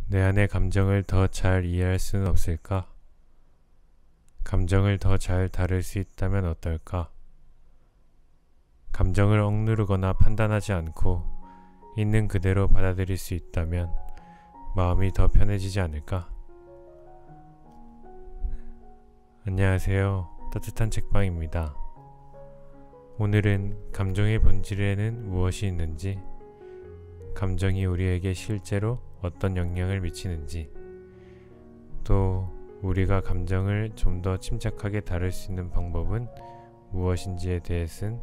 내 안의 감정을 더 잘 이해할 수는 없을까? 감정을 더 잘 다룰 수 있다면 어떨까? 감정을 억누르거나 판단하지 않고 있는 그대로 받아들일 수 있다면 마음이 더 편해지지 않을까? 안녕하세요. 따뜻한 책방입니다. 오늘은 감정의 본질에는 무엇이 있는지, 감정이 우리에게 실제로 어떤 영향을 미치는지, 또 우리가 감정을 좀 더 침착하게 다룰 수 있는 방법은 무엇인지에 대해 쓴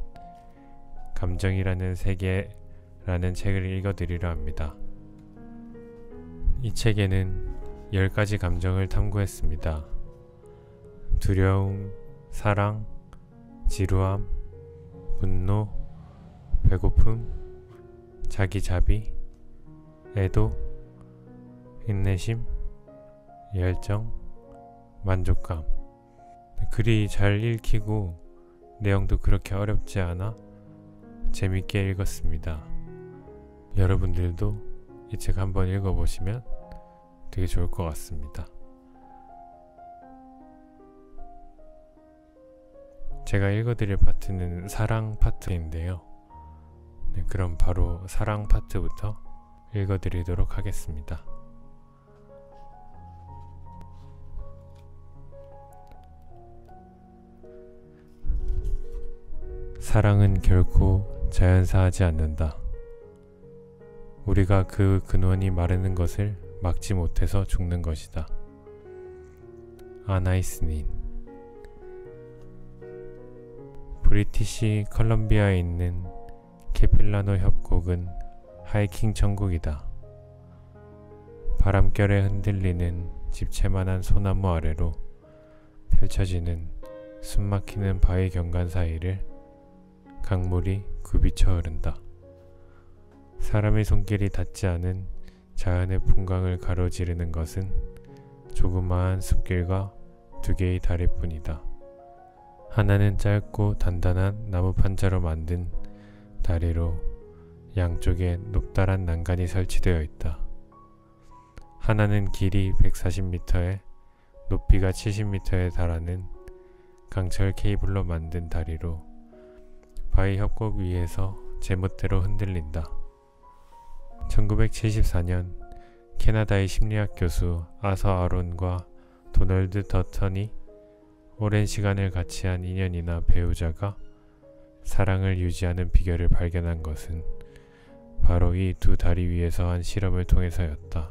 감정이라는 세계라는 책을 읽어드리려 합니다. 이 책에는 10가지 감정을 탐구했습니다. 두려움, 사랑, 지루함, 분노, 배고픔, 자기자비, 애도, 인내심, 열정, 만족감. 글이 잘 읽히고 내용도 그렇게 어렵지 않아 재밌게 읽었습니다. 여러분들도 이 책 한번 읽어보시면 되게 좋을 것 같습니다. 제가 읽어드릴 파트는 사랑 파트인데요. 그럼 바로 사랑 파트부터 읽어드리도록 하겠습니다. 사랑은 결코 자연사하지 않는다. 우리가 그 근원이 마르는 것을 막지 못해서 죽는 것이다. 아나이스닌. 브리티시 컬럼비아에 있는 캐필라노 협곡은 하이킹 천국이다. 바람결에 흔들리는 집채만한 소나무 아래로 펼쳐지는 숨막히는 바위 경관 사이를 강물이 굽이쳐 흐른다. 사람의 손길이 닿지 않은 자연의 풍광을 가로지르는 것은 조그마한 숲길과 2개의 다리뿐이다. 하나는 짧고 단단한 나무 판자로 만든 다리로 양쪽에 높다란 난간이 설치되어 있다. 하나는 길이 140m에 높이가 70m에 달하는 강철 케이블로 만든 다리로 바위 협곡 위에서 제멋대로 흔들린다. 1974년 캐나다의 심리학 교수 아서 아론과 도널드 더턴이 오랜 시간을 같이 한 인연이나 배우자가 사랑을 유지하는 비결을 발견한 것은 바로 이 2 다리 위에서 한 실험을 통해서였다.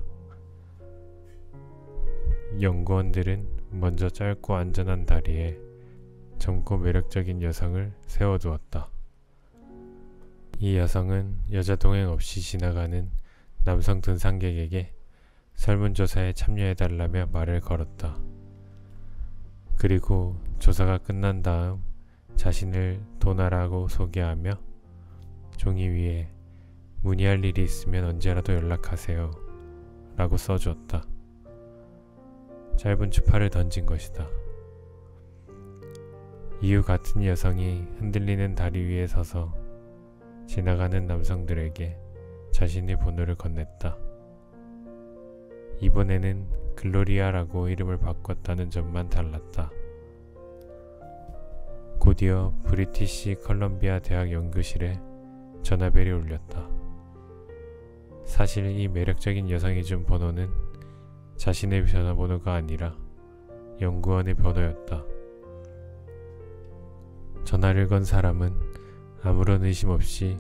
연구원들은 먼저 짧고 안전한 다리에 젊고 매력적인 여성을 세워두었다. 이 여성은 여자 동행 없이 지나가는 남성 등산객에게 설문조사에 참여해달라며 말을 걸었다. 그리고 조사가 끝난 다음 자신을 도나라고 소개하며 종이 위에 문의할 일이 있으면 언제라도 연락하세요 라고 써주었다. 짧은 추파를 던진 것이다. 이유 같은 여성이 흔들리는 다리 위에 서서 지나가는 남성들에게 자신의 번호를 건넸다. 이번에는 글로리아라고 이름을 바꿨다는 점만 달랐다. 곧이어 브리티시 컬럼비아 대학 연구실에 전화벨이 울렸다. 사실 이 매력적인 여성이 준 번호는 자신의 전화번호가 아니라 연구원의 번호였다. 전화를 건 사람은 아무런 의심 없이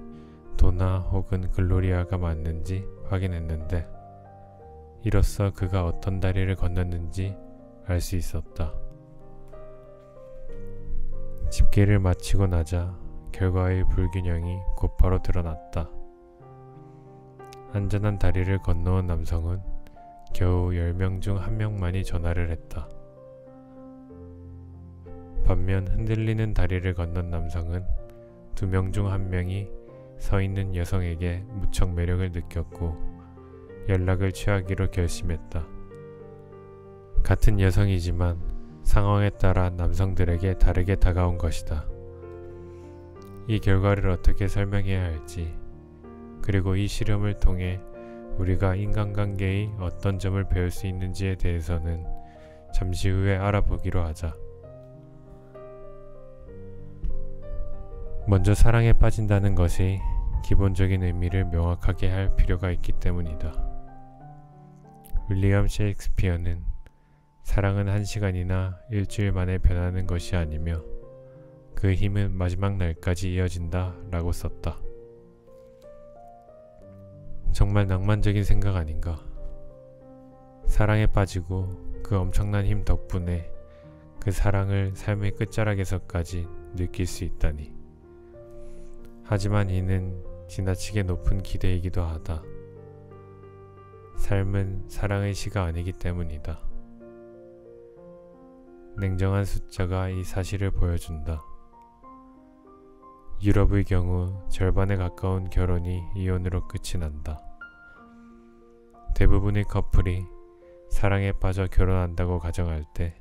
도나 혹은 글로리아가 맞는지 확인했는데 이로써 그가 어떤 다리를 건넜는지 알 수 있었다. 집계를 마치고 나자 결과의 불균형이 곧바로 드러났다. 안전한 다리를 건너온 남성은 겨우 10명 중 1명만이 전화를 했다. 반면 흔들리는 다리를 건넌 남성은 2명 중 1명이 서 있는 여성에게 무척 매력을 느꼈고 연락을 취하기로 결심했다. 같은 여성이지만 상황에 따라 남성들에게 다르게 다가온 것이다. 이 결과를 어떻게 설명해야 할지, 그리고 이 실험을 통해 우리가 인간관계의 어떤 점을 배울 수 있는지에 대해서는 잠시 후에 알아보기로 하자. 먼저 사랑에 빠진다는 것이 기본적인 의미를 명확하게 할 필요가 있기 때문이다. 윌리엄 셰익스피어는 사랑은 1시간이나 일주일 만에 변하는 것이 아니며 그 힘은 마지막 날까지 이어진다 라고 썼다. 정말 낭만적인 생각 아닌가? 사랑에 빠지고 그 엄청난 힘 덕분에 그 사랑을 삶의 끝자락에서까지 느낄 수 있다니. 하지만 이는 지나치게 높은 기대이기도 하다. 삶은 사랑의 시가 아니기 때문이다. 냉정한 숫자가 이 사실을 보여준다. 유럽의 경우 절반에 가까운 결혼이 이혼으로 끝이 난다. 대부분의 커플이 사랑에 빠져 결혼한다고 가정할 때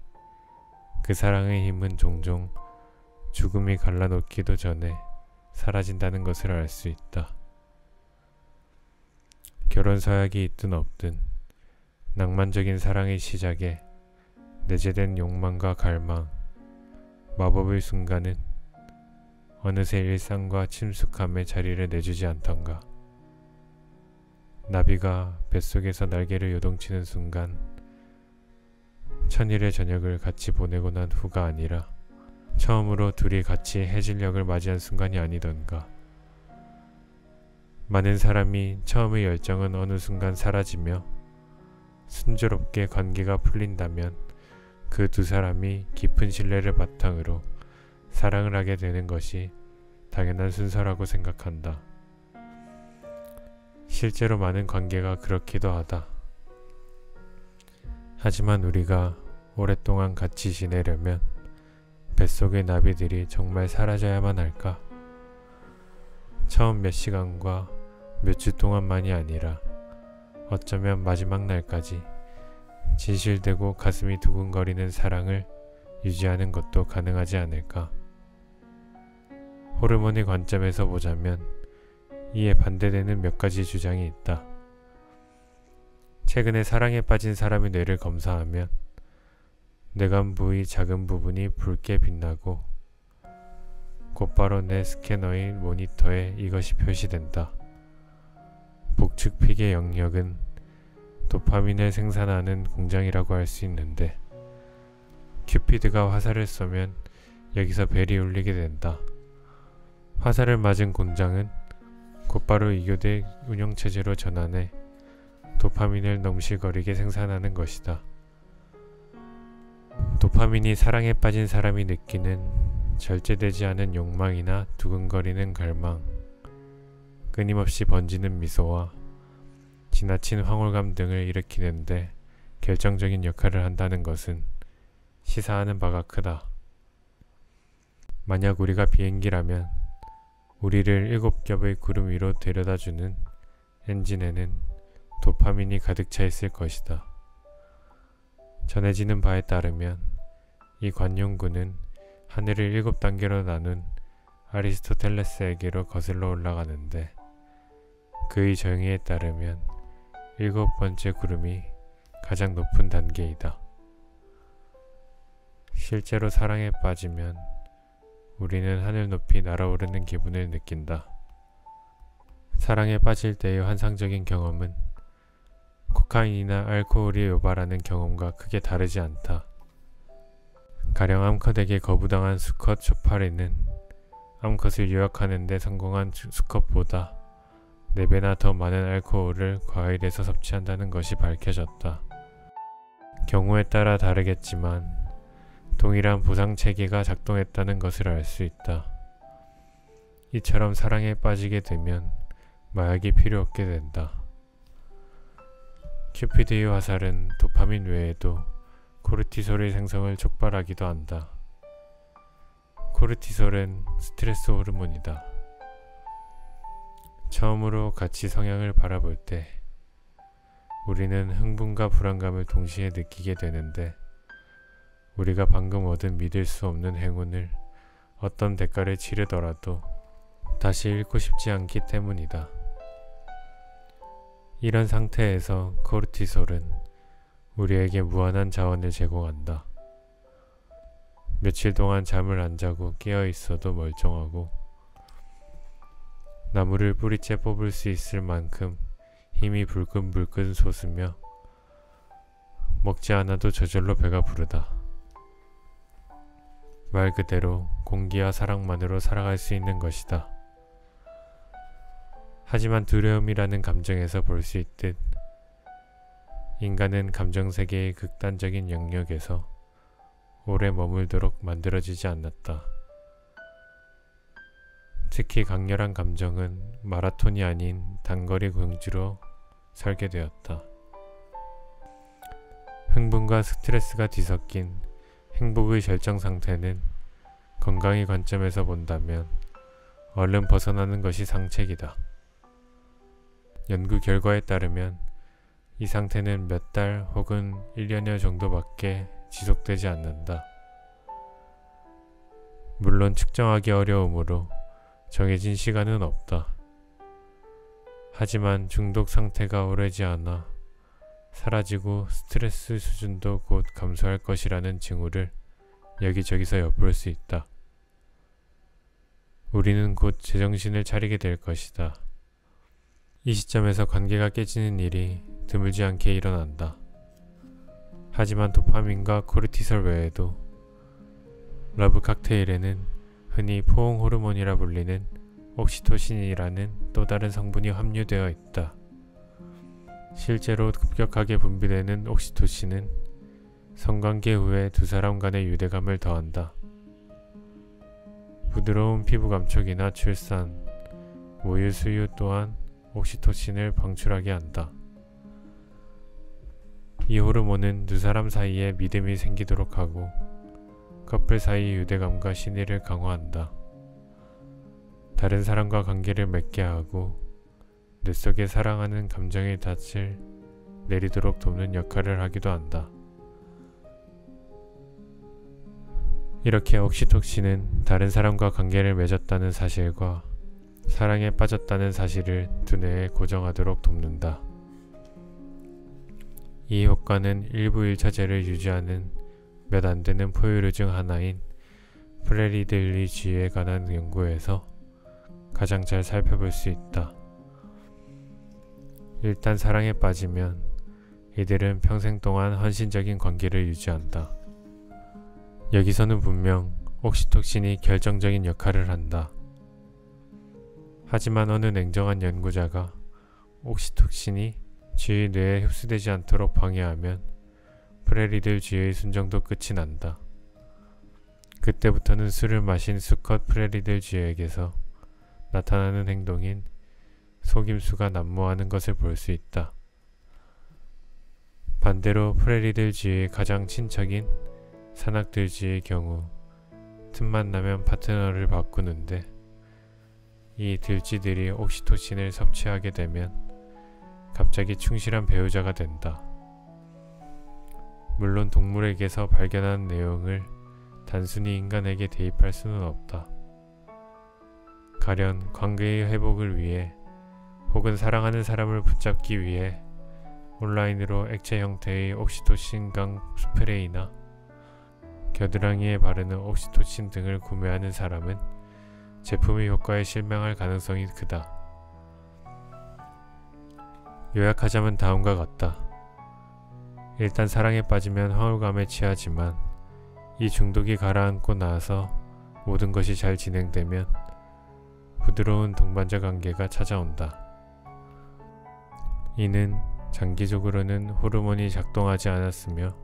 그 사랑의 힘은 종종 죽음이 갈라놓기도 전에 사라진다는 것을 알 수 있다. 결혼 서약이 있든 없든 낭만적인 사랑의 시작에 내재된 욕망과 갈망, 마법의 순간은 어느새 일상과 친숙함의 자리를 내주지 않던가. 나비가 뱃속에서 날개를 요동치는 순간 천일의 저녁을 같이 보내고 난 후가 아니라 처음으로 둘이 같이 해질녘을 맞이한 순간이 아니던가. 많은 사람이 처음의 열정은 어느 순간 사라지며 순조롭게 관계가 풀린다면 그 두 사람이 깊은 신뢰를 바탕으로 사랑을 하게 되는 것이 당연한 순서라고 생각한다. 실제로 많은 관계가 그렇기도 하다. 하지만 우리가 오랫동안 같이 지내려면 뱃속의 나비들이 정말 사라져야만 할까? 처음 몇 시간과 몇 주 동안만이 아니라 어쩌면 마지막 날까지 진실되고 가슴이 두근거리는 사랑을 유지하는 것도 가능하지 않을까? 호르몬의 관점에서 보자면 이에 반대되는 몇 가지 주장이 있다. 최근에 사랑에 빠진 사람의 뇌를 검사하면 뇌간 부의 작은 부분이 붉게 빛나고 곧바로 뇌 스캐너의 모니터에 이것이 표시된다. 북측 피계 영역은 도파민을 생산하는 공장이라고 할 수 있는데 큐피드가 화살을 쏘면 여기서 벨이 울리게 된다. 화살을 맞은 공장은 곧바로 이교대 운영체제로 전환해 도파민을 넘실거리게 생산하는 것이다. 도파민이 사랑에 빠진 사람이 느끼는 절제되지 않은 욕망이나 두근거리는 갈망, 끊임없이 번지는 미소와 지나친 황홀감 등을 일으키는데 결정적인 역할을 한다는 것은 시사하는 바가 크다. 만약 우리가 비행기라면 우리를 7겹의 구름 위로 데려다주는 엔진에는 도파민이 가득 차 있을 것이다. 전해지는 바에 따르면 이 관용구는 하늘을 7단계로 나눈 아리스토텔레스에게로 거슬러 올라가는데 그의 정의에 따르면 7번째 구름이 가장 높은 단계이다. 실제로 사랑에 빠지면 우리는 하늘 높이 날아오르는 기분을 느낀다. 사랑에 빠질 때의 환상적인 경험은 코카인이나 알코올이 유발하는 경험과 크게 다르지 않다. 가령 암컷에게 거부당한 수컷 쇼파리는 암컷을 유혹하는 데 성공한 수컷보다 4배나 더 많은 알코올을 과일에서 섭취한다는 것이 밝혀졌다. 경우에 따라 다르겠지만 동일한 보상 체계가 작동했다는 것을 알 수 있다. 이처럼 사랑에 빠지게 되면 마약이 필요 없게 된다. 큐피드의 화살은 도파민 외에도 코르티솔의 생성을 촉발하기도 한다. 코르티솔은 스트레스 호르몬이다. 처음으로 같이 성향을 바라볼 때 우리는 흥분과 불안감을 동시에 느끼게 되는데 우리가 방금 얻은 믿을 수 없는 행운을 어떤 대가를 치르더라도 다시 잃고 싶지 않기 때문이다. 이런 상태에서 코르티솔은 우리에게 무한한 자원을 제공한다. 며칠 동안 잠을 안 자고 깨어 있어도 멀쩡하고 나무를 뿌리째 뽑을 수 있을 만큼 힘이 불끈불끈 솟으며 먹지 않아도 저절로 배가 부르다. 말 그대로 공기와 사랑만으로 살아갈 수 있는 것이다. 하지만 두려움이라는 감정에서 볼 수 있듯 인간은 감정세계의 극단적인 영역에서 오래 머물도록 만들어지지 않았다. 특히 강렬한 감정은 마라톤이 아닌 단거리 경주로 설계되었다. 흥분과 스트레스가 뒤섞인 행복의 절정 상태는 건강의 관점에서 본다면 얼른 벗어나는 것이 상책이다. 연구 결과에 따르면 이 상태는 몇 달 혹은 1년여 정도밖에 지속되지 않는다. 물론 측정하기 어려우므로 정해진 시간은 없다. 하지만 중독 상태가 오래지 않아 사라지고 스트레스 수준도 곧 감소할 것이라는 징후를 여기저기서 엿볼 수 있다. 우리는 곧 제정신을 차리게 될 것이다. 이 시점에서 관계가 깨지는 일이 드물지 않게 일어난다. 하지만 도파민과 코르티솔 외에도 러브 칵테일에는 흔히 포옹 호르몬이라 불리는 옥시토신이라는 또 다른 성분이 함유되어 있다. 실제로 급격하게 분비되는 옥시토신은 성관계 후에 두 사람 간의 유대감을 더한다. 부드러운 피부 감촉이나 출산, 모유 수유 또한 옥시토신을 방출하게 한다. 이 호르몬은 두 사람 사이에 믿음이 생기도록 하고 커플 사이 유대감과 신의를 강화한다. 다른 사람과 관계를 맺게 하고 뇌 속에 사랑하는 감정의 닻을 내리도록 돕는 역할을 하기도 한다. 이렇게 옥시토신은 다른 사람과 관계를 맺었다는 사실과 사랑에 빠졌다는 사실을 두뇌에 고정하도록 돕는다. 이 효과는 일부 1차제를 유지하는 몇 안되는 포유류 중 하나인 프레리들리쥐에 관한 연구에서 가장 잘 살펴볼 수 있다. 일단 사랑에 빠지면 이들은 평생 동안 헌신적인 관계를 유지한다. 여기서는 분명 옥시토신이 결정적인 역할을 한다. 하지만 어느 냉정한 연구자가 옥시토신이 쥐의 뇌에 흡수되지 않도록 방해하면 프레리들 쥐의 순정도 끝이 난다. 그때부터는 술을 마신 수컷 프레리들 쥐에게서 나타나는 행동인 속임수가 난무하는 것을 볼 수 있다. 반대로 프레리들 쥐의 가장 친척인 산악들 쥐의 경우 틈만 나면 파트너를 바꾸는데 이 들쥐들이 옥시토신을 섭취하게 되면 갑자기 충실한 배우자가 된다. 물론 동물에게서 발견한 내용을 단순히 인간에게 대입할 수는 없다. 가령 관계의 회복을 위해 혹은 사랑하는 사람을 붙잡기 위해 온라인으로 액체 형태의 옥시토신강 스프레이나 겨드랑이에 바르는 옥시토신 등을 구매하는 사람은 제품의 효과에 실망할 가능성이 크다. 요약하자면 다음과 같다. 일단 사랑에 빠지면 황홀감에 취하지만 이 중독이 가라앉고 나서 모든 것이 잘 진행되면 부드러운 동반자 관계가 찾아온다. 이는 장기적으로는 호르몬이 작동하지 않았으며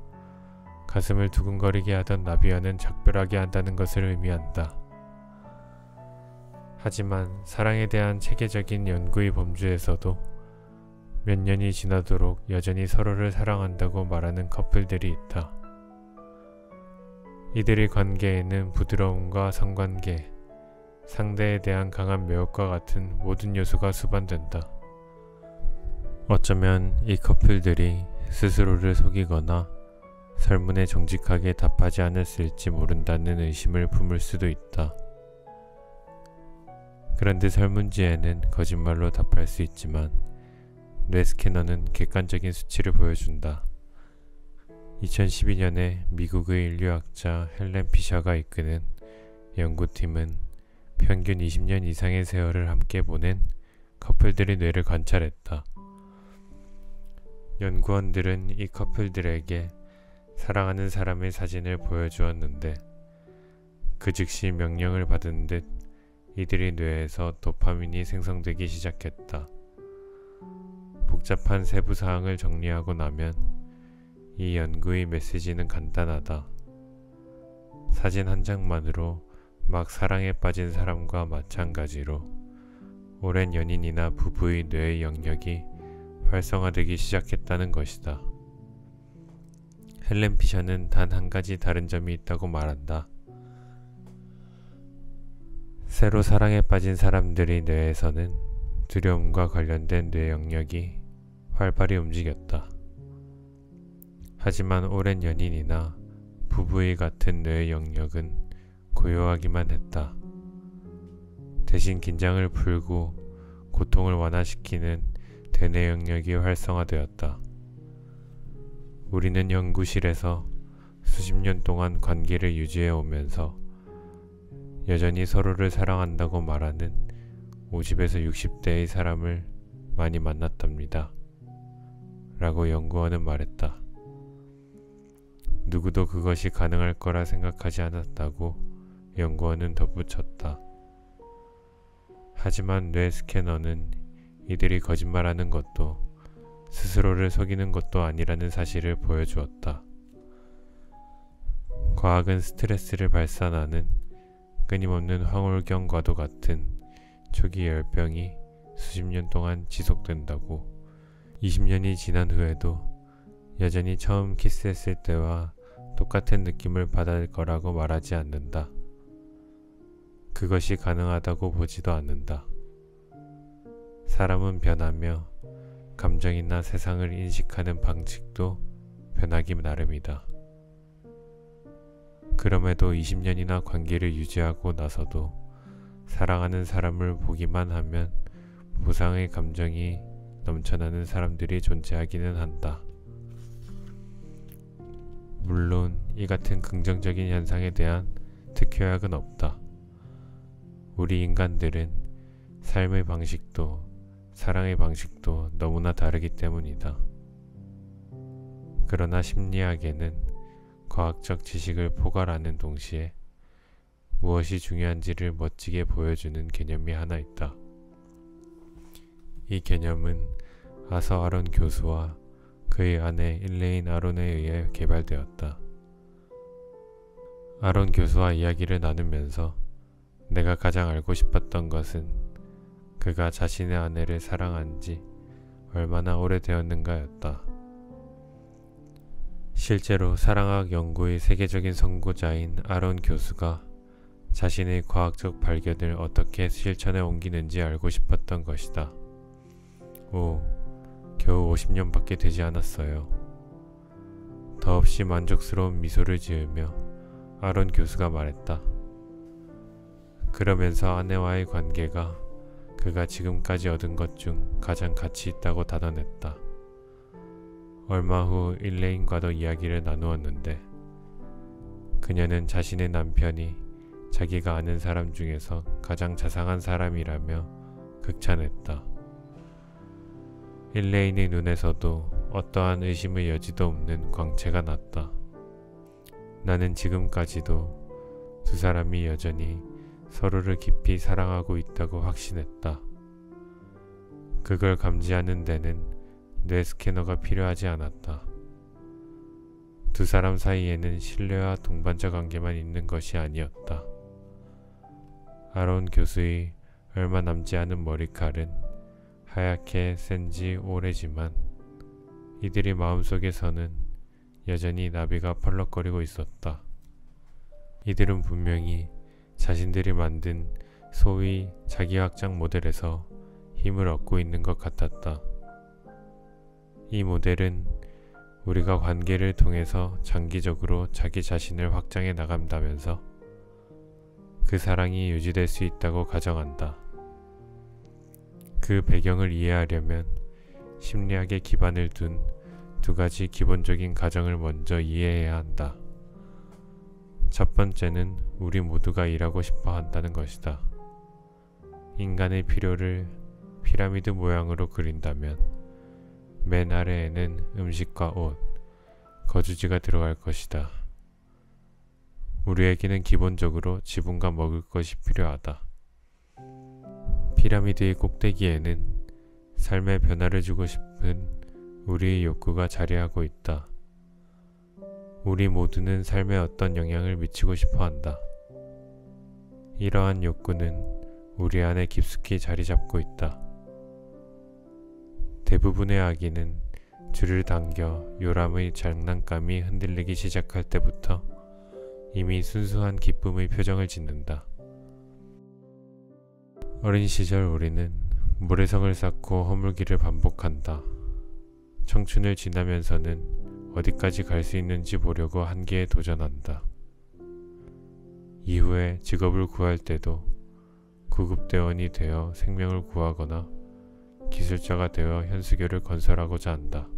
가슴을 두근거리게 하던 나비와는 작별하게 한다는 것을 의미한다. 하지만 사랑에 대한 체계적인 연구의 범주에서도 몇 년이 지나도록 여전히 서로를 사랑한다고 말하는 커플들이 있다. 이들의 관계에는 부드러움과 성관계, 상대에 대한 강한 매혹과 같은 모든 요소가 수반된다. 어쩌면 이 커플들이 스스로를 속이거나 설문에 정직하게 답하지 않았을지 모른다는 의심을 품을 수도 있다. 그런데 설문지에는 거짓말로 답할 수 있지만 뇌 스캐너는 객관적인 수치를 보여준다. 2012년에 미국의 인류학자 헬렌 피셔가 이끄는 연구팀은 평균 20년 이상의 세월을 함께 보낸 커플들의 뇌를 관찰했다. 연구원들은 이 커플들에게 사랑하는 사람의 사진을 보여주었는데 그 즉시 명령을 받은 듯 이들의 뇌에서 도파민이 생성되기 시작했다. 복잡한 세부 사항을 정리하고 나면 이 연구의 메시지는 간단하다. 사진 한 장만으로 막 사랑에 빠진 사람과 마찬가지로 오랜 연인이나 부부의 뇌의 영역이 활성화되기 시작했다는 것이다. 헬렌 피셔는 단 한 가지 다른 점이 있다고 말한다. 새로 사랑에 빠진 사람들의 뇌에서는 두려움과 관련된 뇌 영역이 활발히 움직였다. 하지만 오랜 연인이나 부부의 같은 뇌의 영역은 고요하기만 했다. 대신 긴장을 풀고 고통을 완화시키는 대뇌 영역이 활성화되었다. 우리는 연구실에서 수십 년 동안 관계를 유지해 오면서 여전히 서로를 사랑한다고 말하는 50에서 60대의 사람을 많이 만났답니다. 라고 연구원은 말했다. 누구도 그것이 가능할 거라 생각하지 않았다고 연구원은 덧붙였다. 하지만 뇌 스캐너는 이들이 거짓말하는 것도 스스로를 속이는 것도 아니라는 사실을 보여주었다. 과학은 스트레스를 발산하는 끊임없는 황홀경과도 같은 초기 열병이 수십 년 동안 지속된다고. 20년이 지난 후에도 여전히 처음 키스했을 때와 똑같은 느낌을 받을 거라고 말하지 않는다. 그것이 가능하다고 보지도 않는다. 사람은 변하며 감정이나 세상을 인식하는 방식도 변하기 나름이다. 그럼에도 20년이나 관계를 유지하고 나서도 사랑하는 사람을 보기만 하면 보상의 감정이 넘쳐나는 사람들이 존재하기는 한다. 물론 이 같은 긍정적인 현상에 대한 특효약은 없다. 우리 인간들은 삶의 방식도 사랑의 방식도 너무나 다르기 때문이다. 그러나 심리학에는 과학적 지식을 포괄하는 동시에 무엇이 중요한지를 멋지게 보여주는 개념이 하나 있다. 이 개념은 아서 아론 교수와 그의 아내 일레인 아론에 의해 개발되었다. 아론 교수와 이야기를 나누면서 내가 가장 알고 싶었던 것은 그가 자신의 아내를 사랑한 지 얼마나 오래되었는가였다. 실제로 사랑학 연구의 세계적인 선구자인 아론 교수가 자신의 과학적 발견을 어떻게 실천에 옮기는지 알고 싶었던 것이다. 겨우 50년밖에 되지 않았어요. 더없이 만족스러운 미소를 지으며 아론 교수가 말했다. 그러면서 아내와의 관계가 그가 지금까지 얻은 것 중 가장 가치 있다고 단언했다. 얼마 후 일레인과도 이야기를 나누었는데 그녀는 자신의 남편이 자기가 아는 사람 중에서 가장 자상한 사람이라며 극찬했다. 일레인의 눈에서도 어떠한 의심의 여지도 없는 광채가 났다. 나는 지금까지도 두 사람이 여전히 서로를 깊이 사랑하고 있다고 확신했다. 그걸 감지하는 데는 뇌 스캐너가 필요하지 않았다. 두 사람 사이에는 신뢰와 동반자 관계만 있는 것이 아니었다. 아론 교수의 얼마 남지 않은 머리칼은 하얗게 센지 오래지만 이들의 마음속에서는 여전히 나비가 펄럭거리고 있었다. 이들은 분명히 자신들이 만든 소위 자기 확장 모델에서 힘을 얻고 있는 것 같았다. 이 모델은 우리가 관계를 통해서 장기적으로 자기 자신을 확장해 나간다면서 그 사랑이 유지될 수 있다고 가정한다. 그 배경을 이해하려면 심리학의 기반을 둔 두 가지 기본적인 가정을 먼저 이해해야 한다. 첫 번째는 우리 모두가 일하고 싶어 한다는 것이다. 인간의 필요를 피라미드 모양으로 그린다면 맨 아래에는 음식과 옷, 거주지가 들어갈 것이다. 우리에게는 기본적으로 지분과 먹을 것이 필요하다. 피라미드의 꼭대기에는 삶의 변화를 주고 싶은 우리의 욕구가 자리하고 있다. 우리 모두는 삶에 어떤 영향을 미치고 싶어 한다. 이러한 욕구는 우리 안에 깊숙이 자리 잡고 있다. 대부분의 아기는 줄을 당겨 요람의 장난감이 흔들리기 시작할 때부터 이미 순수한 기쁨의 표정을 짓는다. 어린 시절 우리는 모래성을 쌓고 허물기를 반복한다. 청춘을 지나면서는 어디까지 갈 수 있는지 보려고 한계에 도전한다. 이후에 직업을 구할 때도 구급대원이 되어 생명을 구하거나 기술자가 되어 현수교를 건설하고자 한다.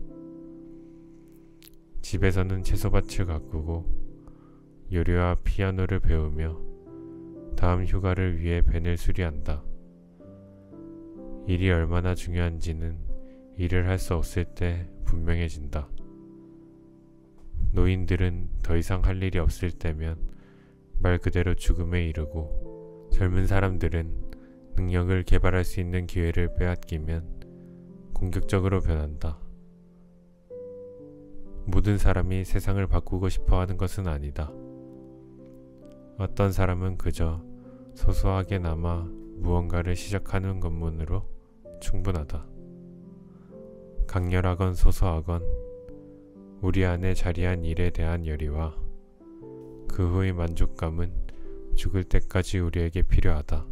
집에서는 채소밭을 가꾸고 요리와 피아노를 배우며 다음 휴가를 위해 밴을 수리한다. 일이 얼마나 중요한지는 일을 할 수 없을 때 분명해진다. 노인들은 더 이상 할 일이 없을 때면 말 그대로 죽음에 이르고, 젊은 사람들은 능력을 개발할 수 있는 기회를 빼앗기면 공격적으로 변한다. 모든 사람이 세상을 바꾸고 싶어 하는 것은 아니다. 어떤 사람은 그저 소소하게나마 무언가를 시작하는 것만으로 충분하다. 강렬하건 소소하건 우리 안에 자리한 일에 대한 열의와 그 후의 만족감은 죽을 때까지 우리에게 필요하다.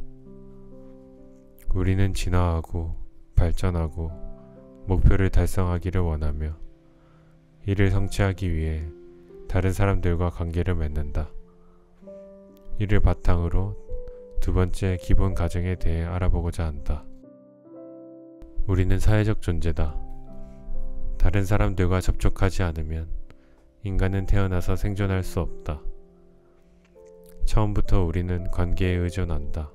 우리는 진화하고 발전하고 목표를 달성하기를 원하며 이를 성취하기 위해 다른 사람들과 관계를 맺는다. 이를 바탕으로 두 번째 기본 가정에 대해 알아보고자 한다. 우리는 사회적 존재다. 다른 사람들과 접촉하지 않으면 인간은 태어나서 생존할 수 없다. 처음부터 우리는 관계에 의존한다.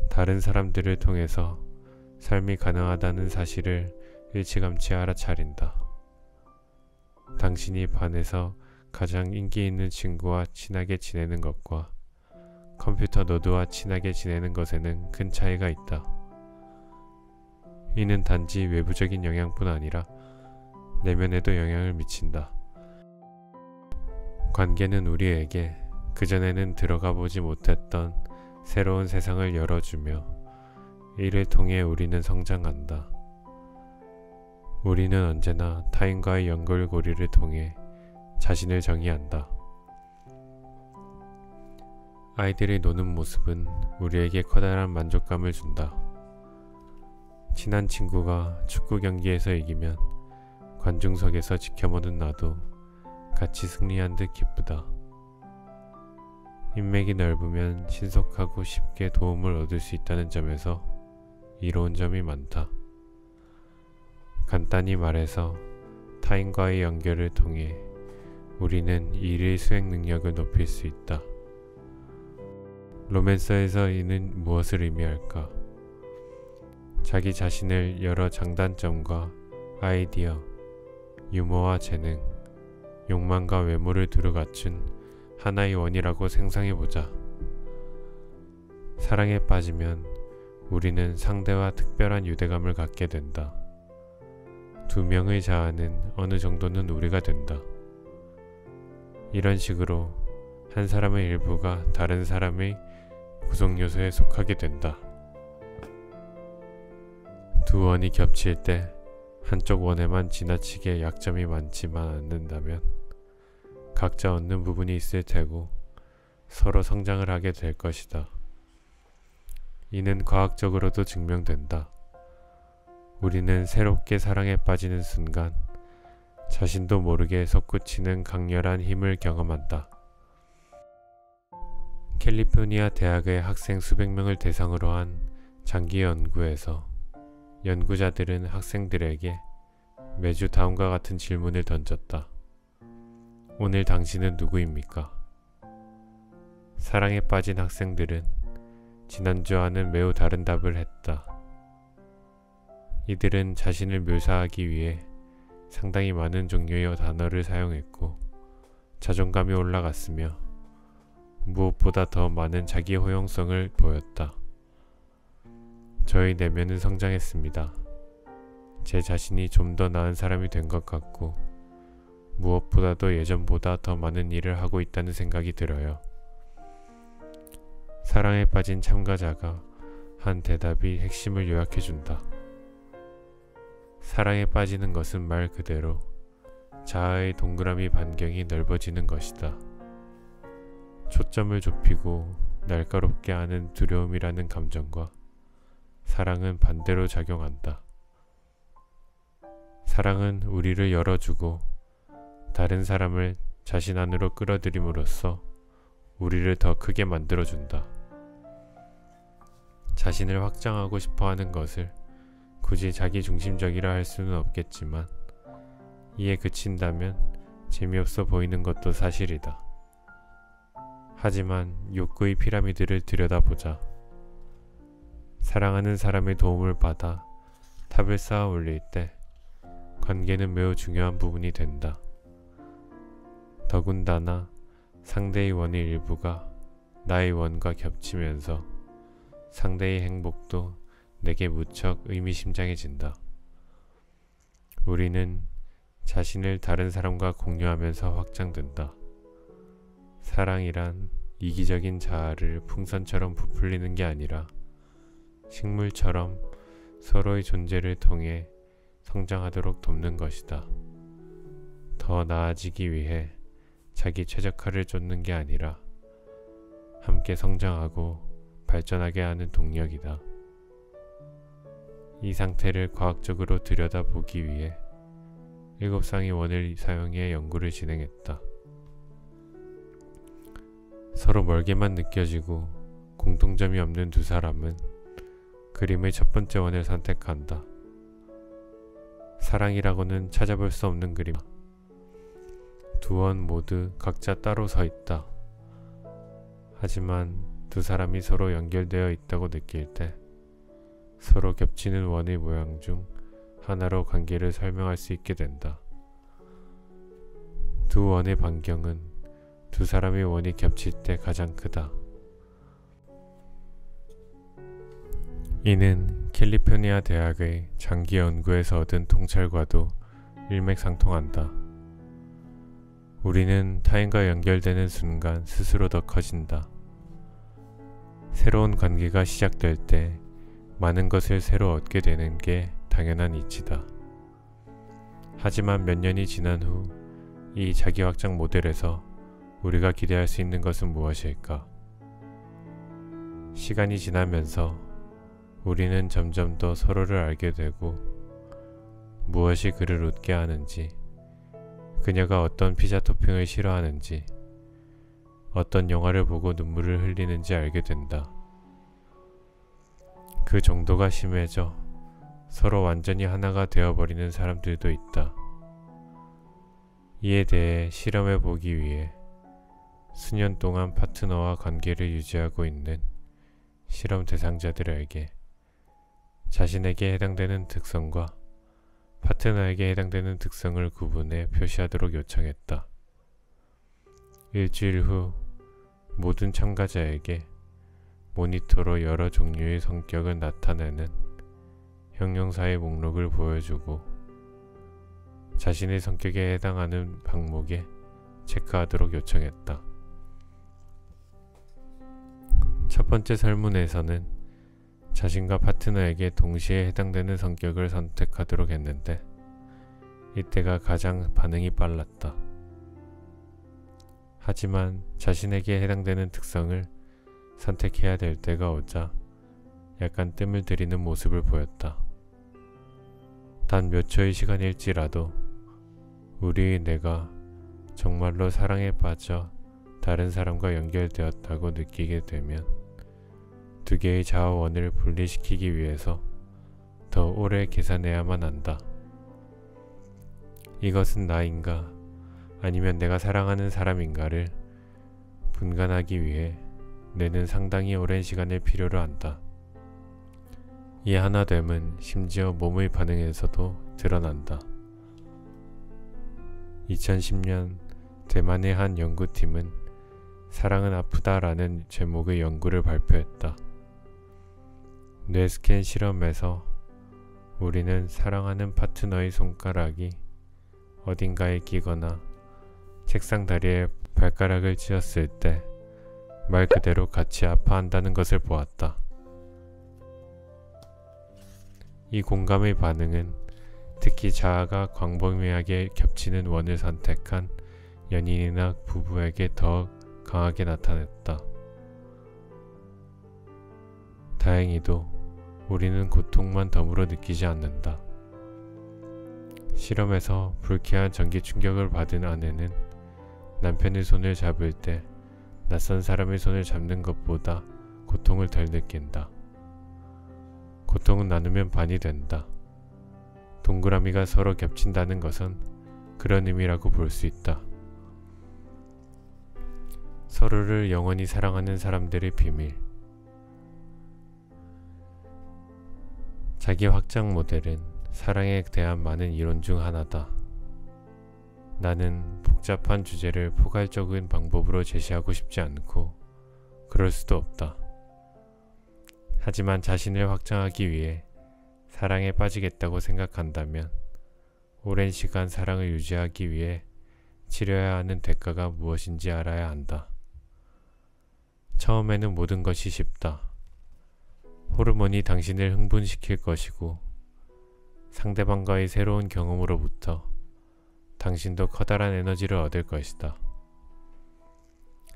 다른 사람들을 통해서 삶이 가능하다는 사실을 일찌감치 알아차린다. 당신이 반에서 가장 인기 있는 친구와 친하게 지내는 것과 컴퓨터 노드와 친하게 지내는 것에는 큰 차이가 있다. 이는 단지 외부적인 영향뿐 아니라 내면에도 영향을 미친다. 관계는 우리에게 그전에는 들어가 보지 못했던 새로운 세상을 열어주며 이를 통해 우리는 성장한다. 우리는 언제나 타인과의 연결고리를 통해 자신을 정의한다. 아이들이 노는 모습은 우리에게 커다란 만족감을 준다. 친한 친구가 축구 경기에서 이기면 관중석에서 지켜보는 나도 같이 승리한 듯 기쁘다. 인맥이 넓으면 신속하고 쉽게 도움을 얻을 수 있다는 점에서 이로운 점이 많다. 간단히 말해서 타인과의 연결을 통해 우리는 일의 수행 능력을 높일 수 있다. 로맨서에서 이는 무엇을 의미할까? 자기 자신을 여러 장단점과 아이디어, 유머와 재능, 욕망과 외모를 두루 갖춘 하나의 원이라고 상상해보자. 사랑에 빠지면 우리는 상대와 특별한 유대감을 갖게 된다. 두 명의 자아는 어느 정도는 우리가 된다. 이런 식으로 한 사람의 일부가 다른 사람의 구성 요소에 속하게 된다. 두 원이 겹칠 때 한쪽 원에만 지나치게 약점이 많지만 않는다면 각자 얻는 부분이 있을 테고 서로 성장을 하게 될 것이다. 이는 과학적으로도 증명된다. 우리는 새롭게 사랑에 빠지는 순간 자신도 모르게 솟구치는 강렬한 힘을 경험한다. 캘리포니아 대학의 학생 수백 명을 대상으로 한 장기 연구에서 연구자들은 학생들에게 매주 다음과 같은 질문을 던졌다. 오늘 당신은 누구입니까? 사랑에 빠진 학생들은 지난주와는 매우 다른 답을 했다. 이들은 자신을 묘사하기 위해 상당히 많은 종류의 단어를 사용했고 자존감이 올라갔으며 무엇보다 더 많은 자기 호용성을 보였다. 저의 내면은 성장했습니다. 제 자신이 좀 더 나은 사람이 된 것 같고 무엇보다도 예전보다 더 많은 일을 하고 있다는 생각이 들어요. 사랑에 빠진 참가자가 한 대답이 핵심을 요약해준다. 사랑에 빠지는 것은 말 그대로 자아의 동그라미 반경이 넓어지는 것이다. 초점을 좁히고 날카롭게 하는 두려움이라는 감정과 사랑은 반대로 작용한다. 사랑은 우리를 열어주고 다른 사람을 자신 안으로 끌어들임으로써 우리를 더 크게 만들어준다. 자신을 확장하고 싶어하는 것을 굳이 자기중심적이라 할 수는 없겠지만 이에 그친다면 재미없어 보이는 것도 사실이다. 하지만 욕구의 피라미드를 들여다보자. 사랑하는 사람의 도움을 받아 탑을 쌓아 올릴 때 관계는 매우 중요한 부분이 된다. 더군다나 상대의 원의 일부가 나의 원과 겹치면서 상대의 행복도 내게 무척 의미심장해진다. 우리는 자신을 다른 사람과 공유하면서 확장된다. 사랑이란 이기적인 자아를 풍선처럼 부풀리는 게 아니라 식물처럼 서로의 존재를 통해 성장하도록 돕는 것이다. 더 나아지기 위해 자기 최적화를 쫓는 게 아니라 함께 성장하고 발전하게 하는 동력이다. 이 상태를 과학적으로 들여다보기 위해 7쌍의 원을 사용해 연구를 진행했다. 서로 멀게만 느껴지고 공통점이 없는 두 사람은 그림의 첫 번째 원을 선택한다. 사랑이라고는 찾아볼 수 없는 그림. 두 원 모두 각자 따로 서 있다. 하지만 두 사람이 서로 연결되어 있다고 느낄 때 서로 겹치는 원의 모양 중 하나로 관계를 설명할 수 있게 된다. 두 원의 반경은 두 사람의 원이 겹칠 때 가장 크다. 이는 캘리포니아 대학의 장기 연구에서 얻은 통찰과도 일맥상통한다. 우리는 타인과 연결되는 순간 스스로 더 커진다. 새로운 관계가 시작될 때 많은 것을 새로 얻게 되는 게 당연한 이치다. 하지만 몇 년이 지난 후 이 자기확장 모델에서 우리가 기대할 수 있는 것은 무엇일까? 시간이 지나면서 우리는 점점 더 서로를 알게 되고 무엇이 그를 웃게 하는지, 그녀가 어떤 피자 토핑을 싫어하는지, 어떤 영화를 보고 눈물을 흘리는지 알게 된다. 그 정도가 심해져 서로 완전히 하나가 되어버리는 사람들도 있다. 이에 대해 실험해 보기 위해 수년 동안 파트너와 관계를 유지하고 있는 실험 대상자들에게 자신에게 해당되는 특성과 파트너에게 해당되는 특성을 구분해 표시하도록 요청했다. 일주일 후 모든 참가자에게 모니터로 여러 종류의 성격을 나타내는 형용사의 목록을 보여주고 자신의 성격에 해당하는 항목에 체크하도록 요청했다. 첫 번째 설문에서는 자신과 파트너에게 동시에 해당되는 성격을 선택하도록 했는데 이때가 가장 반응이 빨랐다. 하지만 자신에게 해당되는 특성을 선택해야 될 때가 오자 약간 뜸을 들이는 모습을 보였다. 단 몇 초의 시간일지라도 우리의 뇌가 정말로 사랑에 빠져 다른 사람과 연결되었다고 느끼게 되면 두 개의 자아원을 분리시키기 위해서 더 오래 계산해야만 한다. 이것은 나인가 아니면 내가 사랑하는 사람인가를 분간하기 위해 뇌는 상당히 오랜 시간을 필요로 한다. 이 하나됨은 심지어 몸의 반응에서도 드러난다. 2010년 대만의 한 연구팀은 사랑은 아프다라는 제목의 연구를 발표했다. 뇌스캔 실험에서 우리는 사랑하는 파트너의 손가락이 어딘가에 끼거나 책상 다리에 발가락을 찧었을 때 말 그대로 같이 아파한다는 것을 보았다. 이 공감의 반응은 특히 자아가 광범위하게 겹치는 원을 선택한 연인이나 부부에게 더 강하게 나타났다. 다행히도 우리는 고통만 덤으로 느끼지 않는다. 실험에서 불쾌한 전기 충격을 받은 아내는 남편의 손을 잡을 때 낯선 사람의 손을 잡는 것보다 고통을 덜 느낀다. 고통은 나누면 반이 된다. 동그라미가 서로 겹친다는 것은 그런 의미라고 볼 수 있다. 서로를 영원히 사랑하는 사람들의 비밀. 자기 확장 모델은 사랑에 대한 많은 이론 중 하나다. 나는 복잡한 주제를 포괄적인 방법으로 제시하고 싶지 않고 그럴 수도 없다. 하지만 자신을 확장하기 위해 사랑에 빠지겠다고 생각한다면 오랜 시간 사랑을 유지하기 위해 치러야 하는 대가가 무엇인지 알아야 한다. 처음에는 모든 것이 쉽다. 호르몬이 당신을 흥분시킬 것이고 상대방과의 새로운 경험으로부터 당신도 커다란 에너지를 얻을 것이다.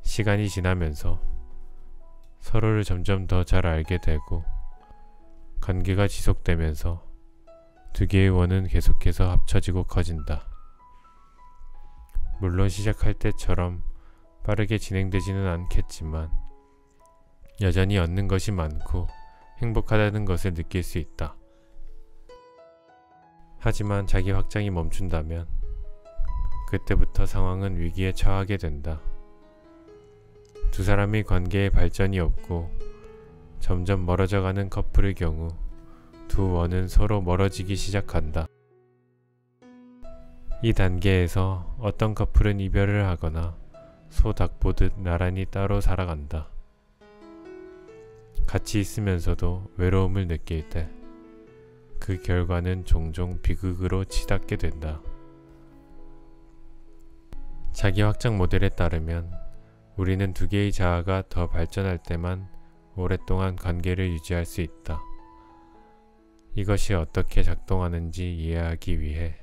시간이 지나면서 서로를 점점 더 잘 알게 되고 관계가 지속되면서 두 개의 원은 계속해서 합쳐지고 커진다. 물론 시작할 때처럼 빠르게 진행되지는 않겠지만 여전히 얻는 것이 많고 행복하다는 것을 느낄 수 있다. 하지만 자기 확장이 멈춘다면 그때부터 상황은 위기에 처하게 된다. 두 사람의 관계에 발전이 없고 점점 멀어져가는 커플의 경우 두 원은 서로 멀어지기 시작한다. 이 단계에서 어떤 커플은 이별을 하거나 소닭 보듯 나란히 따로 살아간다. 같이 있으면서도 외로움을 느낄 때 그 결과는 종종 비극으로 치닫게 된다. 자기 확장 모델에 따르면 우리는 두 개의 자아가 더 발전할 때만 오랫동안 관계를 유지할 수 있다. 이것이 어떻게 작동하는지 이해하기 위해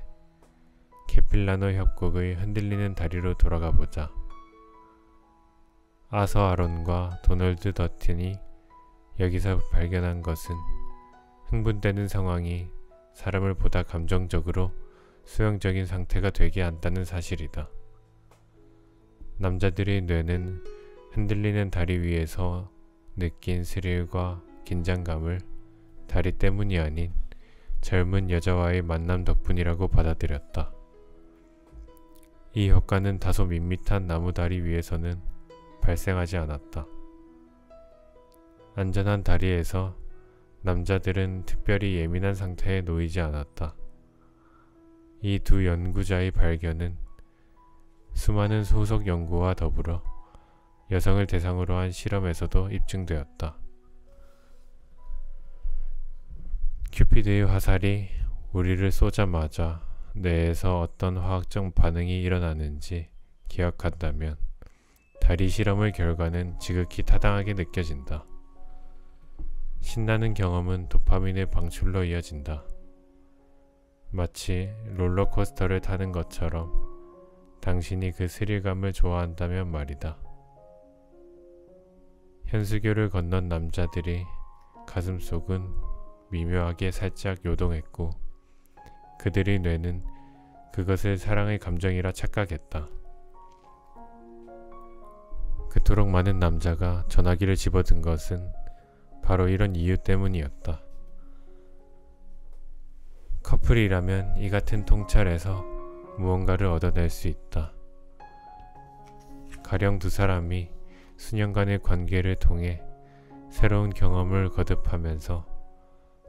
케필라노 협곡의 흔들리는 다리로 돌아가 보자. 아서 아론과 도널드 더튼이 여기서 발견한 것은 흥분되는 상황이 사람을 보다 감정적으로 수용적인 상태가 되게 한다는 사실이다. 남자들의 뇌는 흔들리는 다리 위에서 느낀 스릴과 긴장감을 다리 때문이 아닌 젊은 여자와의 만남 덕분이라고 받아들였다. 이 효과는 다소 밋밋한 나무 다리 위에서는 발생하지 않았다. 안전한 다리에서 남자들은 특별히 예민한 상태에 놓이지 않았다. 이 두 연구자의 발견은 수많은 소속 연구와 더불어 여성을 대상으로 한 실험에서도 입증되었다. 큐피드의 화살이 우리를 쏘자마자 뇌에서 어떤 화학적 반응이 일어나는지 기억한다면 다리 실험의 결과는 지극히 타당하게 느껴진다. 신나는 경험은 도파민의 방출로 이어진다. 마치 롤러코스터를 타는 것처럼 당신이 그 스릴감을 좋아한다면 말이다. 현수교를 건넌 남자들이 가슴속은 미묘하게 살짝 요동했고 그들의 뇌는 그것을 사랑의 감정이라 착각했다. 그토록 많은 남자가 전화기를 집어든 것은 바로 이런 이유 때문이었다. 커플이라면 이 같은 통찰에서 무언가를 얻어낼 수 있다. 가령 두 사람이 수년간의 관계를 통해 새로운 경험을 거듭하면서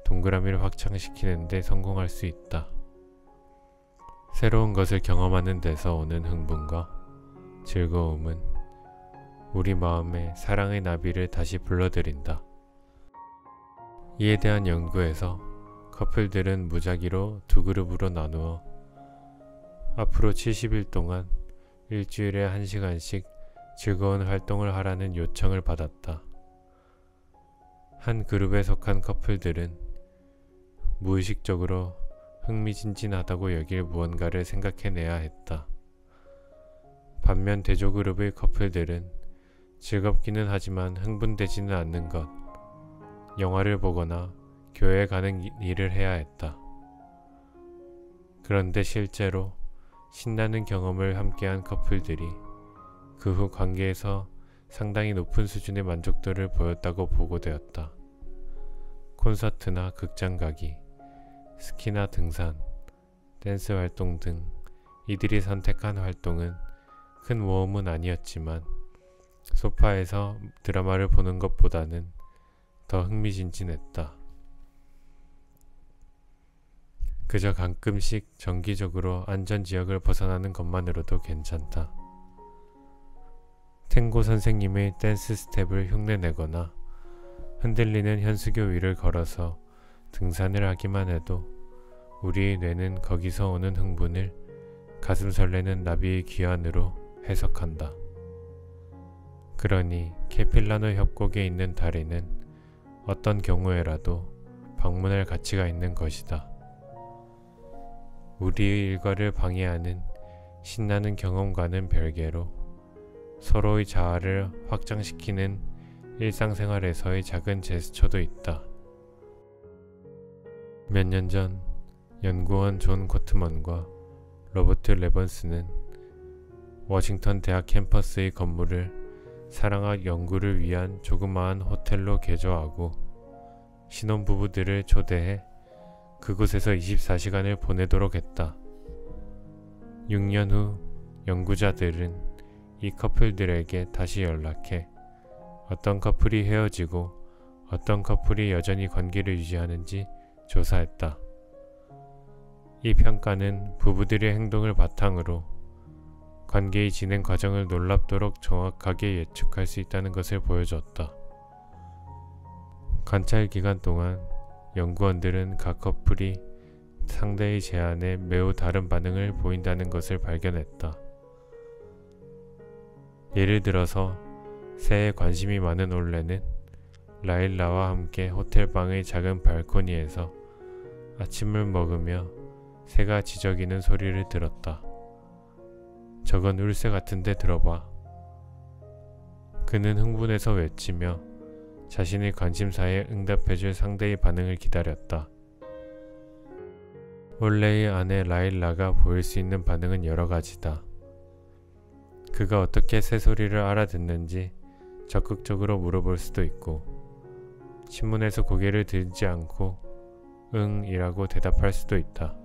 동그라미를 확장시키는 데 성공할 수 있다. 새로운 것을 경험하는 데서 오는 흥분과 즐거움은 우리 마음에 사랑의 나비를 다시 불러들인다. 이에 대한 연구에서 커플들은 무작위로 두 그룹으로 나누어 앞으로 70일 동안 일주일에 1시간씩 즐거운 활동을 하라는 요청을 받았다. 한 그룹에 속한 커플들은 무의식적으로 흥미진진하다고 여길 무언가를 생각해내야 했다. 반면 대조그룹의 커플들은 즐겁기는 하지만 흥분되지는 않는 것, 영화를 보거나 교회에 가는 일을 해야 했다. 그런데 실제로 신나는 경험을 함께한 커플들이 그 후 관계에서 상당히 높은 수준의 만족도를 보였다고 보고되었다. 콘서트나 극장 가기, 스키나 등산, 댄스 활동 등 이들이 선택한 활동은 큰 모험은 아니었지만 소파에서 드라마를 보는 것보다는 더 흥미진진했다. 그저 가끔씩 정기적으로 안전지역을 벗어나는 것만으로도 괜찮다. 탱고 선생님의 댄스 스텝을 흉내내거나 흔들리는 현수교 위를 걸어서 등산을 하기만 해도 우리의 뇌는 거기서 오는 흥분을 가슴 설레는 나비의 귀환으로 해석한다. 그러니 케필라노 협곡에 있는 다리는 어떤 경우에라도 방문할 가치가 있는 것이다. 우리의 일과를 방해하는 신나는 경험과는 별개로 서로의 자아를 확장시키는 일상생활에서의 작은 제스처도 있다. 몇 년 전 연구원 존 코트먼과 로버트 레번스는 워싱턴 대학 캠퍼스의 건물을 사랑학 연구를 위한 조그마한 호텔로 개조하고 신혼부부들을 초대해 그곳에서 24시간을 보내도록 했다. 6년 후 연구자들은 이 커플들에게 다시 연락해 어떤 커플이 헤어지고 어떤 커플이 여전히 관계를 유지하는지 조사했다. 이 평가는 부부들의 행동을 바탕으로 관계의 진행 과정을 놀랍도록 정확하게 예측할 수 있다는 것을 보여줬다. 관찰 기간 동안 연구원들은 각 커플이 상대의 제안에 매우 다른 반응을 보인다는 것을 발견했다. 예를 들어서 새에 관심이 많은 올레는 라일라와 함께 호텔방의 작은 발코니에서 아침을 먹으며 새가 지저귀는 소리를 들었다. 저건 울새 같은데 들어봐. 그는 흥분해서 외치며 자신의 관심사에 응답해줄 상대의 반응을 기다렸다. 올레의 아내 라일라가 보일 수 있는 반응은 여러 가지다. 그가 어떻게 새소리를 알아듣는지 적극적으로 물어볼 수도 있고, 신문에서 고개를 들지 않고 응 이라고 대답할 수도 있다.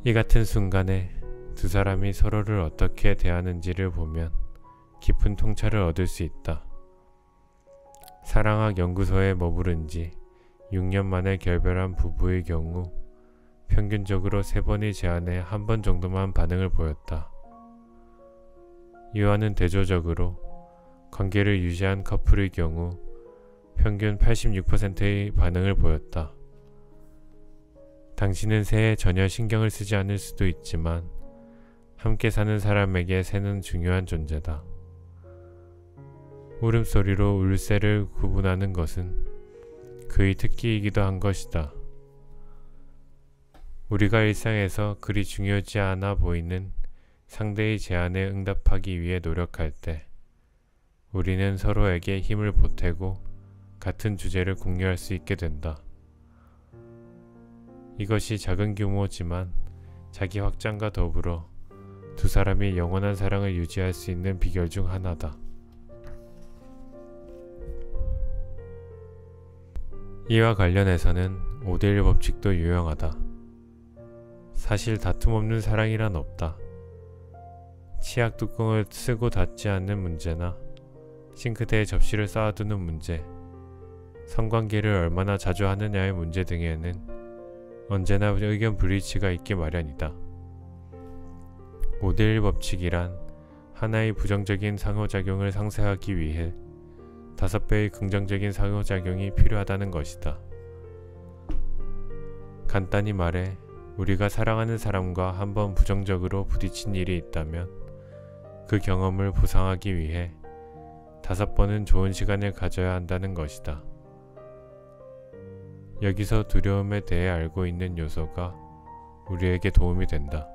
이 같은 순간에 두 사람이 서로를 어떻게 대하는지를 보면 깊은 통찰을 얻을 수 있다. 사랑학 연구소에 머무른 지 6년 만에 결별한 부부의 경우 평균적으로 3번의 제안에 1번 정도만 반응을 보였다. 이와는 대조적으로 관계를 유지한 커플의 경우 평균 86%의 반응을 보였다. 당신은 새에 전혀 신경을 쓰지 않을 수도 있지만 함께 사는 사람에게 새는 중요한 존재다. 울음소리로 울새를 구분하는 것은 그의 특기이기도 한 것이다. 우리가 일상에서 그리 중요하지 않아 보이는 상대의 제안에 응답하기 위해 노력할 때 우리는 서로에게 힘을 보태고 같은 주제를 공유할 수 있게 된다. 이것이 작은 규모지만 자기 확장과 더불어 두 사람이 영원한 사랑을 유지할 수 있는 비결 중 하나다. 이와 관련해서는 5대1 법칙도 유용하다. 사실 다툼 없는 사랑이란 없다. 치약 뚜껑을 쓰고 닫지 않는 문제나 싱크대에 접시를 쌓아두는 문제, 성관계를 얼마나 자주 하느냐의 문제 등에는 언제나 의견 불일치가 있기 마련이다. 5대1 법칙이란 하나의 부정적인 상호작용을 상쇄하기 위해 5배의 긍정적인 상호작용이 필요하다는 것이다. 간단히 말해 우리가 사랑하는 사람과 한번 부정적으로 부딪힌 일이 있다면 그 경험을 보상하기 위해 5번은 좋은 시간을 가져야 한다는 것이다. 여기서 두려움에 대해 알고 있는 요소가 우리에게 도움이 된다.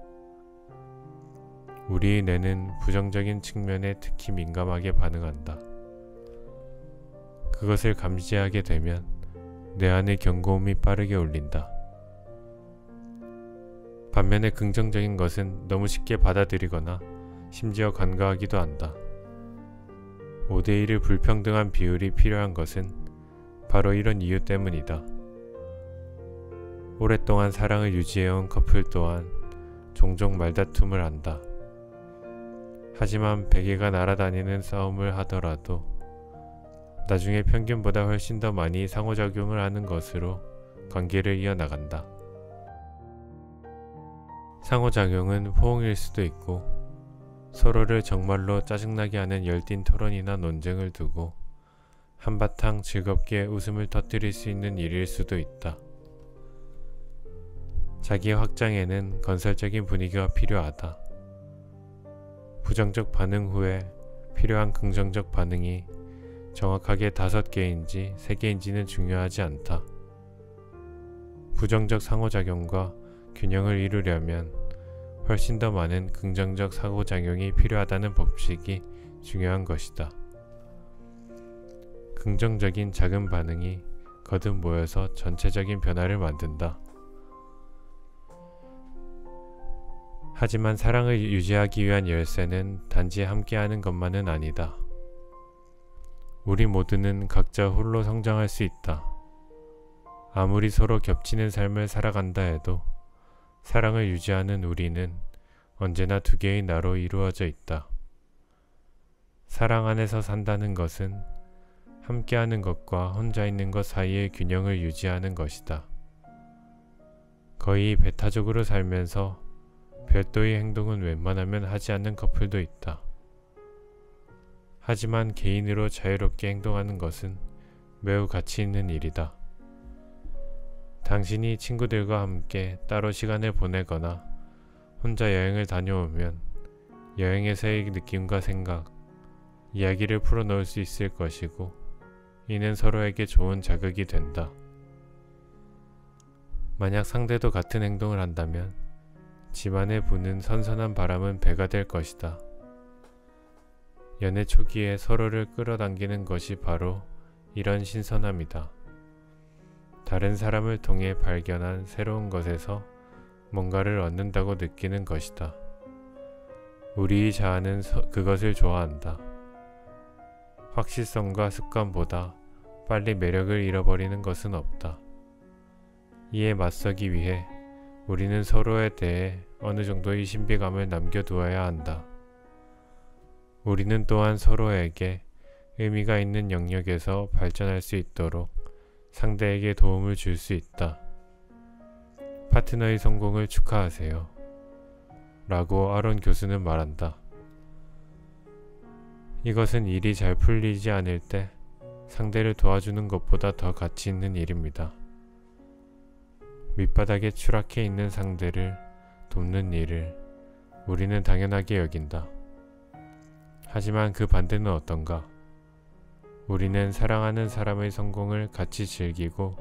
우리의 뇌는 부정적인 측면에 특히 민감하게 반응한다. 그것을 감지하게 되면 뇌 안의 경고음이 빠르게 울린다. 반면에 긍정적인 것은 너무 쉽게 받아들이거나 심지어 간과하기도 한다. 5대1의 불평등한 비율이 필요한 것은 바로 이런 이유 때문이다. 오랫동안 사랑을 유지해온 커플 또한 종종 말다툼을 한다. 하지만 베개가 날아다니는 싸움을 하더라도 나중에 평균보다 훨씬 더 많이 상호작용을 하는 것으로 관계를 이어나간다. 상호작용은 호응일 수도 있고 서로를 정말로 짜증나게 하는 열띤 토론이나 논쟁을 두고 한바탕 즐겁게 웃음을 터뜨릴 수 있는 일일 수도 있다. 자기 확장에는 건설적인 분위기가 필요하다. 부정적 반응 후에 필요한 긍정적 반응이 정확하게 5개인지 3개인지는 중요하지 않다. 부정적 상호작용과 균형을 이루려면 훨씬 더 많은 긍정적 상호작용이 필요하다는 법칙이 중요한 것이다. 긍정적인 작은 반응이 거듭 모여서 전체적인 변화를 만든다. 하지만 사랑을 유지하기 위한 열쇠는 단지 함께하는 것만은 아니다. 우리 모두는 각자 홀로 성장할 수 있다. 아무리 서로 겹치는 삶을 살아간다 해도 사랑을 유지하는 우리는 언제나 2개의 나로 이루어져 있다. 사랑 안에서 산다는 것은 함께하는 것과 혼자 있는 것 사이의 균형을 유지하는 것이다. 거의 배타적으로 살면서 별도의 행동은 웬만하면 하지 않는 커플도 있다. 하지만 개인으로 자유롭게 행동하는 것은 매우 가치 있는 일이다. 당신이 친구들과 함께 따로 시간을 보내거나 혼자 여행을 다녀오면 여행에서의 느낌과 생각, 이야기를 풀어놓을 수 있을 것이고 이는 서로에게 좋은 자극이 된다. 만약 상대도 같은 행동을 한다면 집안에 부는 선선한 바람은 배가 될 것이다. 연애 초기에 서로를 끌어당기는 것이 바로 이런 신선함이다. 다른 사람을 통해 발견한 새로운 것에서 뭔가를 얻는다고 느끼는 것이다. 우리의 자아는 그것을 좋아한다. 확실성과 습관보다 빨리 매력을 잃어버리는 것은 없다. 이에 맞서기 위해 우리는 서로에 대해 어느 정도의 신비감을 남겨두어야 한다. 우리는 또한 서로에게 의미가 있는 영역에서 발전할 수 있도록 상대에게 도움을 줄 수 있다. 파트너의 성공을 축하하세요. 라고 아론 교수는 말한다. 이것은 일이 잘 풀리지 않을 때 상대를 도와주는 것보다 더 가치 있는 일입니다. 밑바닥에 추락해 있는 상대를 돕는 일을 우리는 당연하게 여긴다. 하지만 그 반대는 어떤가? 우리는 사랑하는 사람의 성공을 같이 즐기고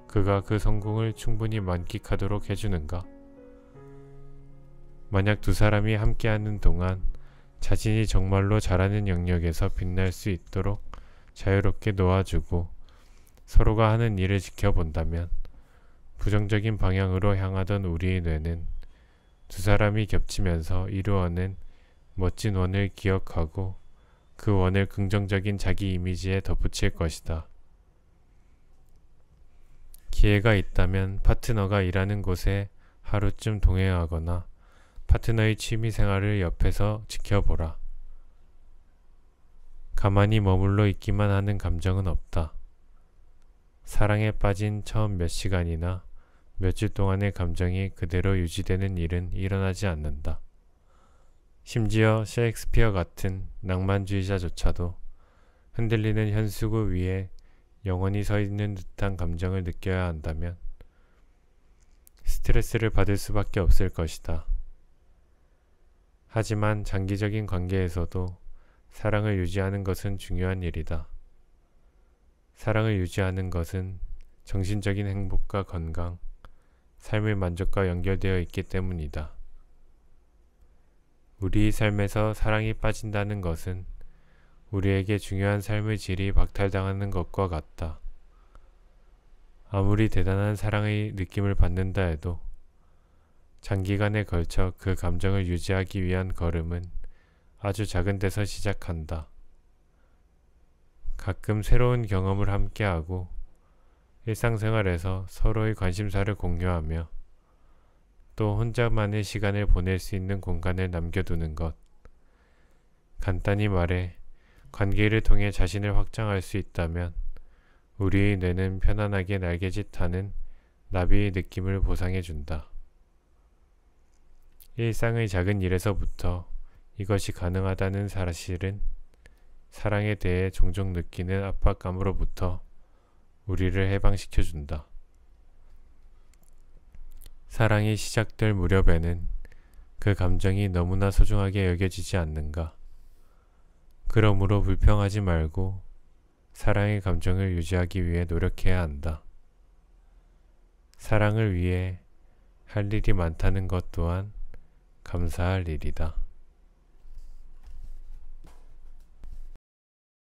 그가 그 성공을 충분히 만끽하도록 해주는가? 만약 2사람이 함께하는 동안 자신이 정말로 잘하는 영역에서 빛날 수 있도록 자유롭게 놓아주고 서로가 하는 일을 지켜본다면 부정적인 방향으로 향하던 우리의 뇌는 2사람이 겹치면서 이루어낸 멋진 원을 기억하고 그 원을 긍정적인 자기 이미지에 덧붙일 것이다. 기회가 있다면 파트너가 일하는 곳에 하루쯤 동행하거나 파트너의 취미 생활을 옆에서 지켜보라. 가만히 머물러 있기만 하는 감정은 없다. 사랑에 빠진 처음 몇 시간이나 몇 주 동안의 감정이 그대로 유지되는 일은 일어나지 않는다. 심지어 셰익스피어 같은 낭만주의자조차도 흔들리는 현수구 위에 영원히 서 있는 듯한 감정을 느껴야 한다면 스트레스를 받을 수밖에 없을 것이다. 하지만 장기적인 관계에서도 사랑을 유지하는 것은 중요한 일이다. 사랑을 유지하는 것은 정신적인 행복과 건강, 삶의 만족과 연결되어 있기 때문이다. 우리 삶에서 사랑이 빠진다는 것은 우리에게 중요한 삶의 질이 박탈당하는 것과 같다. 아무리 대단한 사랑의 느낌을 받는다 해도 장기간에 걸쳐 그 감정을 유지하기 위한 걸음은 아주 작은 데서 시작한다. 가끔 새로운 경험을 함께하고 일상생활에서 서로의 관심사를 공유하며 또 혼자만의 시간을 보낼 수 있는 공간을 남겨두는 것. 간단히 말해 관계를 통해 자신을 확장할 수 있다면 우리의 뇌는 편안하게 날개짓하는 나비의 느낌을 보상해준다. 일상의 작은 일에서부터 이것이 가능하다는 사실은 사랑에 대해 종종 느끼는 압박감으로부터 우리를 해방시켜준다. 사랑이 시작될 무렵에는 그 감정이 너무나 소중하게 여겨지지 않는가? 그러므로 불평하지 말고 사랑의 감정을 유지하기 위해 노력해야 한다. 사랑을 위해 할 일이 많다는 것 또한 감사할 일이다.